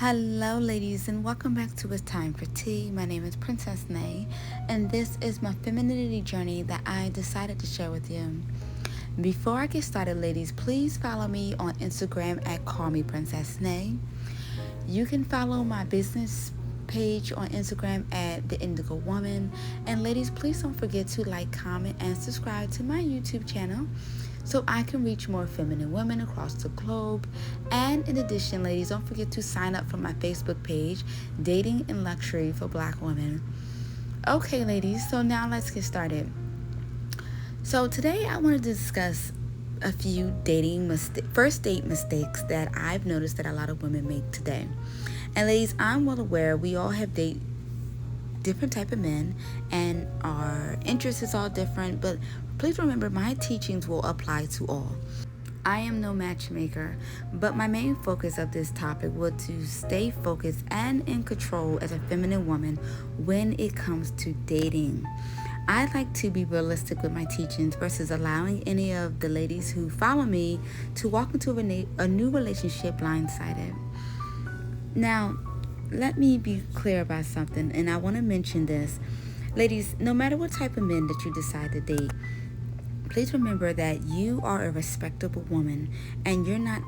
Hello ladies, and welcome back to It's Time for Tea. My name is Princess Nay, and this is my femininity journey that I decided to share with you. Before I get started, ladies, please follow me on Instagram at @CallMePrincessNay. You can follow my business page on Instagram at @theindigowoman. And ladies, please don't forget to like, comment, and subscribe to my YouTube channel so I can reach more feminine women across the globe. And in addition, ladies, don't forget to sign up for my Facebook page, Dating in Luxury for Black Women. Okay, ladies, so now let's get started. So today I want to discuss a few first date mistakes that I've noticed that a lot of women make today. And ladies, I'm well aware we all have different type of men and our interest is all different, but please remember my teachings will apply to all. I am no matchmaker, but my main focus of this topic was to stay focused and in control as a feminine woman when it comes to dating. I like to be realistic with my teachings versus allowing any of the ladies who follow me to walk into a new relationship blindsided. Now, let me be clear about something, and I want to mention this. Ladies, no matter what type of men that you decide to date, please remember that you are a respectable woman and you're not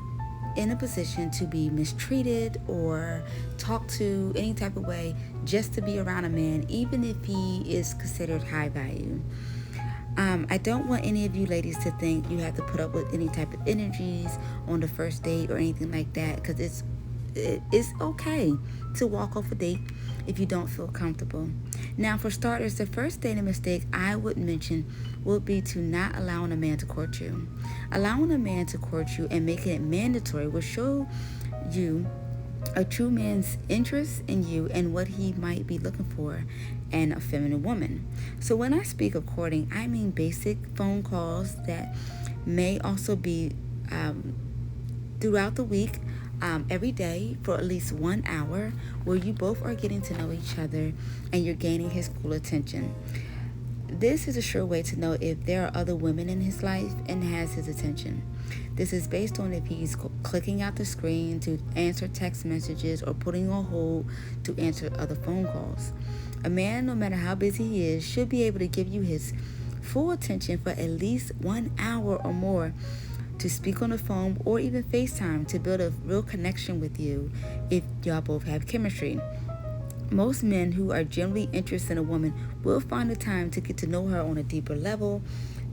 in a position to be mistreated or talked to any type of way just to be around a man, even if he is considered high value. I don't want any of you ladies to think you have to put up with any type of energies on the first date or anything like that, because it's okay to walk off a date if you don't feel comfortable. Now, for starters, the first dating mistake I would mention would be to not allowing a man to court you. Allowing a man to court you and making it mandatory will show you a true man's interest in you and what he might be looking for in a feminine woman. So when I speak of courting, I mean basic phone calls that may also be throughout the week, every day for at least 1 hour, where you both are getting to know each other and you're gaining his full attention. This is a sure way to know if there are other women in his life and has his attention. This is based on if he's clicking out the screen to answer text messages or putting on hold to answer other phone calls. A man, no matter how busy he is, should be able to give you his full attention for at least 1 hour or more, to speak on the phone or even FaceTime to build a real connection with you if y'all both have chemistry. Most men who are genuinely interested in a woman will find the time to get to know her on a deeper level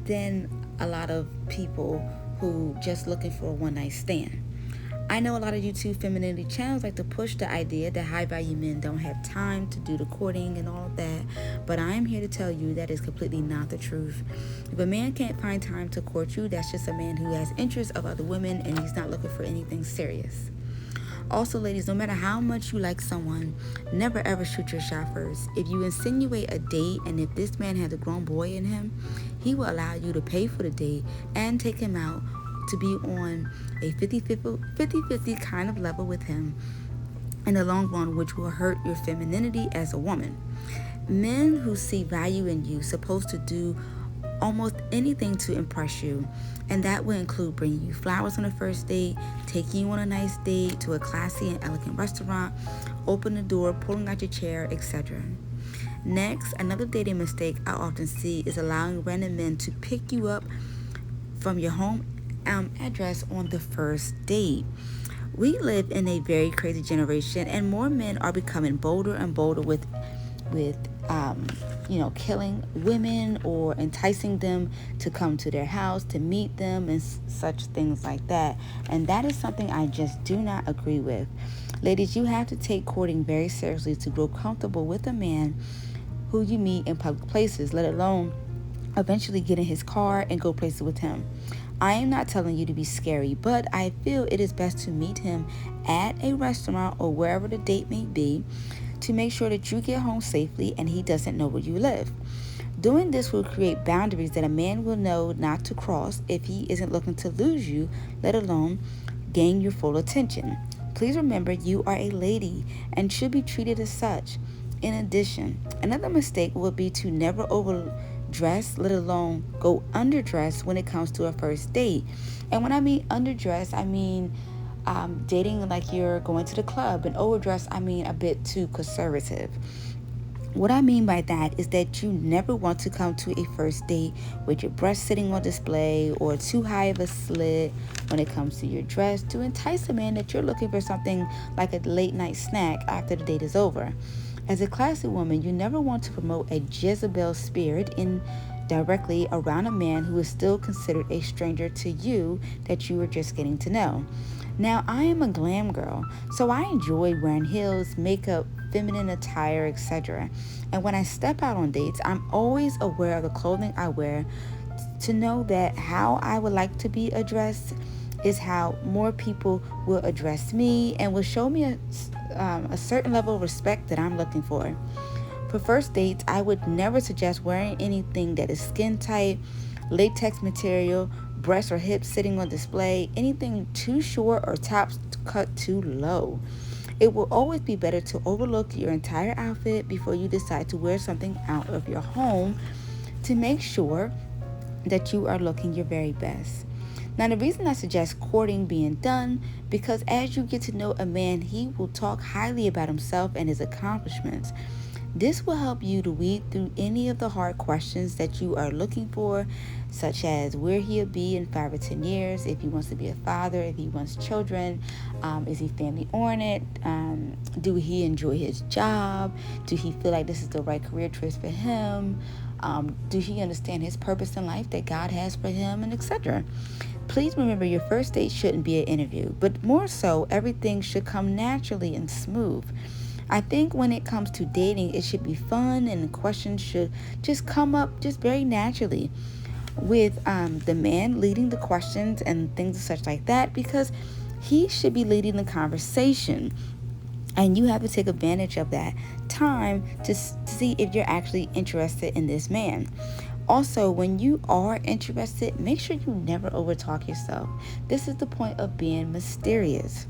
than a lot of people who just looking for a one-night stand. I know a lot of YouTube femininity channels like to push the idea that high-value men don't have time to do the courting and all of that, but I'm here to tell you that is completely not the truth. If a man can't find time to court you, that's just a man who has interests of other women and he's not looking for anything serious. Also, ladies, no matter how much you like someone, never ever shoot your shot first. If you insinuate a date and if this man has a grown boy in him, he will allow you to pay for the date and take him out to be on a 50-50 kind of level with him in the long run, which will hurt your femininity as a woman. Men who see value in you supposed to do almost anything to impress you, and that will include bringing you flowers on the first date, taking you on a nice date to a classy and elegant restaurant, open the door, pulling out your chair, etc. Next, another dating mistake I often see is allowing random men to pick you up from your home address on the first date. We live in a very crazy generation, and more men are becoming bolder and bolder with killing women or enticing them to come to their house to meet them and such things like that. And that is something I just do not agree with. Ladies, you have to take courting very seriously to grow comfortable with a man who you meet in public places, let alone eventually get in his car and go places with him. I am not telling you to be scary, but I feel it is best to meet him at a restaurant or wherever the date may be to make sure that you get home safely and he doesn't know where you live. Doing this will create boundaries that a man will know not to cross if he isn't looking to lose you, let alone gain your full attention. Please remember you are a lady and should be treated as such. In addition, another mistake would be to never overdress, let alone go underdressed when it comes to a first date. And when I mean underdressed, I mean dating like you're going to the club. And overdressed, I mean a bit too conservative. What I mean by that is that you never want to come to a first date with your breasts sitting on display or too high of a slit when it comes to your dress to entice a man that you're looking for something like a late night snack after the date is over. As a classy woman, you never want to promote a Jezebel spirit directly around a man who is still considered a stranger to you that you are just getting to know. Now, I am a glam girl, so I enjoy wearing heels, makeup, feminine attire, etc. And when I step out on dates, I'm always aware of the clothing I wear to know that how I would like to be addressed is how more people will address me and will show me a certain level of respect that I'm looking for. For first dates, I would never suggest wearing anything that is skin tight, latex material, breasts or hips sitting on display, anything too short or tops cut too low. It will always be better to overlook your entire outfit before you decide to wear something out of your home to make sure that you are looking your very best. Now, the reason I suggest courting being done, because as you get to know a man, he will talk highly about himself and his accomplishments. This will help you to weed through any of the hard questions that you are looking for, such as where he'll be in 5 or 10 years, if he wants to be a father, if he wants children, is he family oriented, do he enjoy his job, do he feel like this is the right career choice for him, do he understand his purpose in life that God has for him, and etc. Please remember, your first date shouldn't be an interview, but more so, everything should come naturally and smooth. I think when it comes to dating, it should be fun and the questions should just come up just very naturally with the man leading the questions and things such like that, because he should be leading the conversation. And you have to take advantage of that time to see if you're actually interested in this man. Also, when you are interested, make sure you never overtalk yourself. This is the point of being mysterious.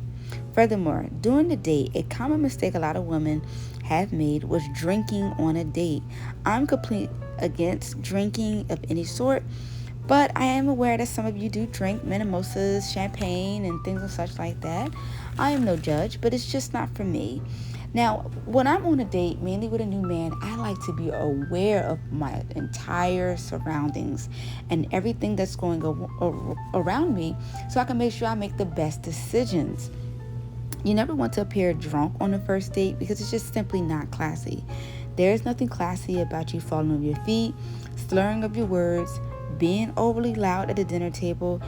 Furthermore, during the date, a common mistake a lot of women have made was drinking on a date. I'm completely against drinking of any sort, but I am aware that some of you do drink mimosas, champagne, and things and such like that. I am no judge, but it's just not for me. Now, when I'm on a date, mainly with a new man, I like to be aware of my entire surroundings and everything that's going around me so I can make sure I make the best decisions. You never want to appear drunk on the first date because it's just simply not classy. There is nothing classy about you falling on your feet, slurring of your words, being overly loud at the dinner table,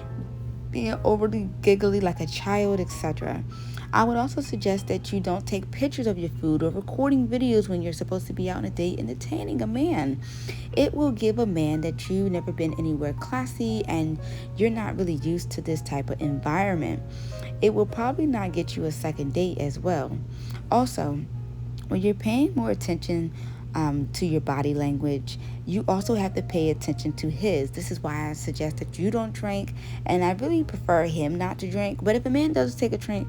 being overly giggly like a child, etc. I would also suggest that you don't take pictures of your food or recording videos when you're supposed to be out on a date entertaining a man. It will give a man that you've never been anywhere classy and you're not really used to this type of environment. It will probably not get you a second date as well. Also, when you're paying more attention to your body language, you also have to pay attention to his. This is why I suggest that you don't drink, and I really prefer him not to drink. But if a man does take a drink,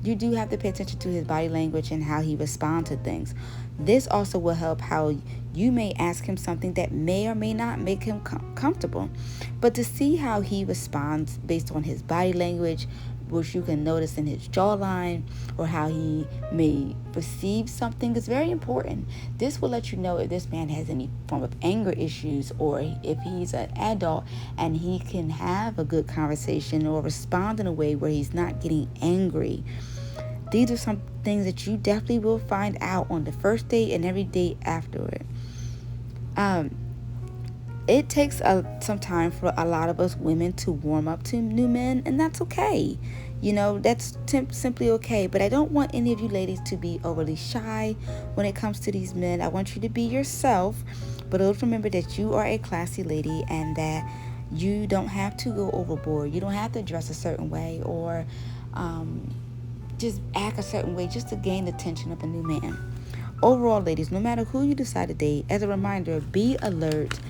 you do have to pay attention to his body language and how he responds to things. This also will help how you may ask him something that may or may not make him comfortable. But to see how he responds based on his body language, which you can notice in his jawline, or how he may perceive something, is very important. This will let you know if this man has any form of anger issues, or if he's an adult and he can have a good conversation or respond in a way where he's not getting angry. These are some things that you definitely will find out on the first date and every date afterward. It takes some time for a lot of us women to warm up to new men, and that's okay. That's simply okay. But I don't want any of you ladies to be overly shy when it comes to these men. I want you to be yourself, but always remember that you are a classy lady and that you don't have to go overboard. You don't have to dress a certain way or just act a certain way just to gain the attention of a new man. Overall, ladies, no matter who you decide to date, as a reminder, be alert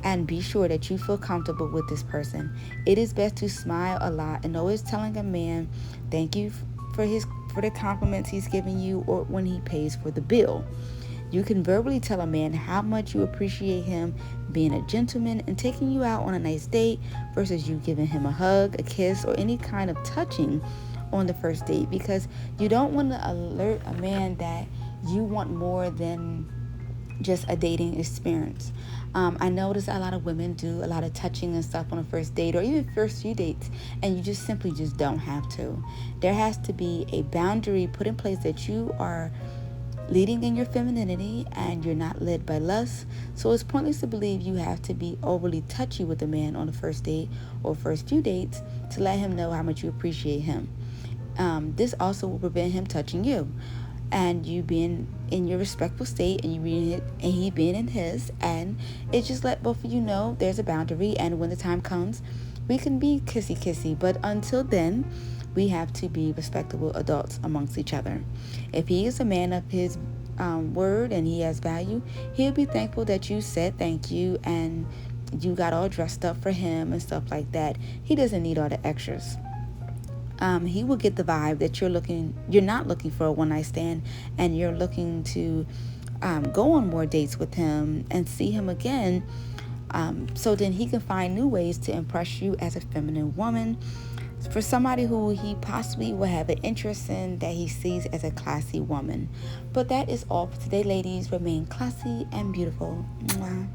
and be sure that you feel comfortable with this person. It is best to smile a lot and always telling a man thank you for the compliments he's giving you, or when he pays for the bill. You can verbally tell a man how much you appreciate him being a gentleman and taking you out on a nice date versus you giving him a hug, a kiss, or any kind of touching on the first date, because you don't want to alert a man that you want more than just a dating experience. I notice a lot of women do a lot of touching and stuff on a first date or even first few dates, and you just simply just don't have to. There has to be a boundary put in place that you are leading in your femininity and you're not led by lust. So it's pointless to believe you have to be overly touchy with a man on the first date or first few dates to let him know how much you appreciate him. This also will prevent him touching you, and you being in your respectful state and he being in his, and it just let both of you know there's a boundary, and when the time comes we can be kissy, but until then we have to be respectable adults amongst each other. If he is a man of his word and he has value, he'll be thankful that you said thank you and you got all dressed up for him and stuff like that. He doesn't need all the extras. He will get the vibe that you're not looking for a one-night stand, and you're looking to go on more dates with him and see him again, so then he can find new ways to impress you as a feminine woman, for somebody who he possibly will have an interest in that he sees as a classy woman. But that is all for today, ladies. Remain classy and beautiful. Mwah.